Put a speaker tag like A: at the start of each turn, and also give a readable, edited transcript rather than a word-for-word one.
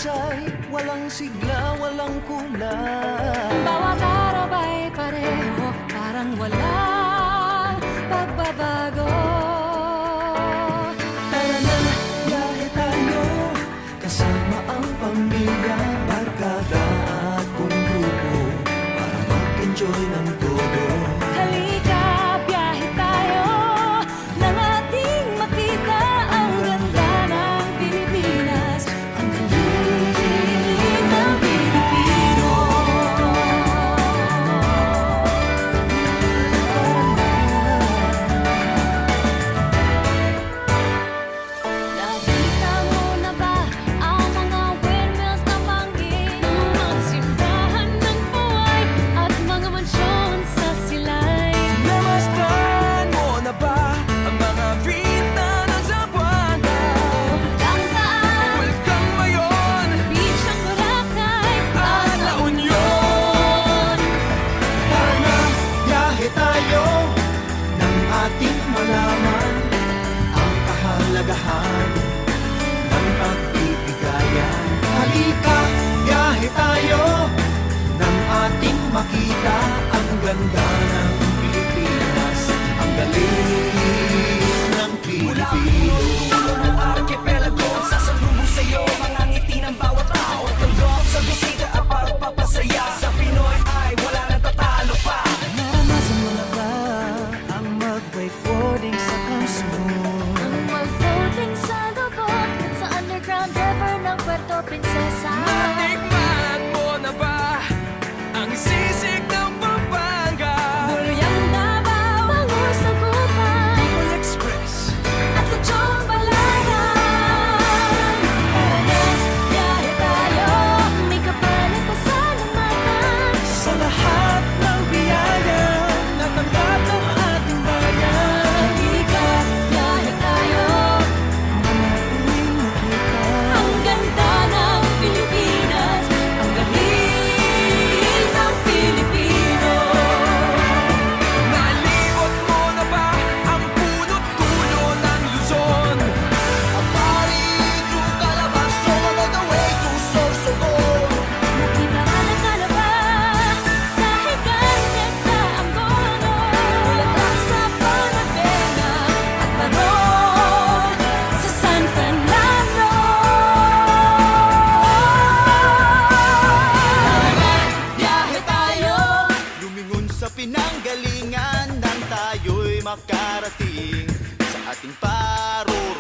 A: mahusay, walang sigla, walang kulang.
B: Bawat araw ay pareho, parang walang pagbabago.
A: Tara na, biyahe tayo, kasama ang pamilya, barkada at buong grupo, para mag-enjoy ng todo.
B: Halika, biyahe tayo, nang ating makita ang ganda ng Pilipinas, ang galing ng Pilipino. Nakita mo na ba ang mga windmills na bangin, mga simbahan ng buhay at mga mansyon sa silay?
A: Namastan mo na ba ang mga vita ng Zamboanga?
B: Tangkaan,
A: Welcome Mayon
B: beach ng Boracay
A: at La Union. Tara na, biyahe tayo, nang ating malaman ang kahalagahan ng pagbibigayan. Halika, biyahe tayo, nang ating makita ang ganda ng Pilipinas, ang galing ng Pilipino. Ng archipelago, sasalubong sa'yo mga ngiti ng bawat tao. Tanggap sa bisita at pagpapasaya, sa Pinoy ay wala nang tatalo pa. Naranasan mo na ba ang mag-wakeboarding sa Kamsmoon?
B: ang mag-floating sa lubog at sa underground river ng Puerto Princesa.
A: Natikman mo na ba ang sisig ng Pampanga?
B: Buyang Davao, bangus ng Kupay
A: Bicol Express
B: at Lechong Balayan. Tara na, biyahe tayo, may kapalit pa sa lumatan.
A: sa lahat ng biyaya na tanggap ng ating bayan.
B: Halika, biyahe tayo,
A: Uwing makita
B: ang ganda ng Pilipinas, ang galing ng Pilipino.
A: Naliot mo na ba ang punot dulo ng Luzon? Aparito, Calabarzon, all the way to Sorsogon.
B: Nakita ka na ba sa Higante sa Angono, Bulacan sa Panagbenga at Baron sa San Fernando? Biyahe tayo,
A: Lumingon sa pinanggalingan nang tayo'y makarating sa ating parurungan.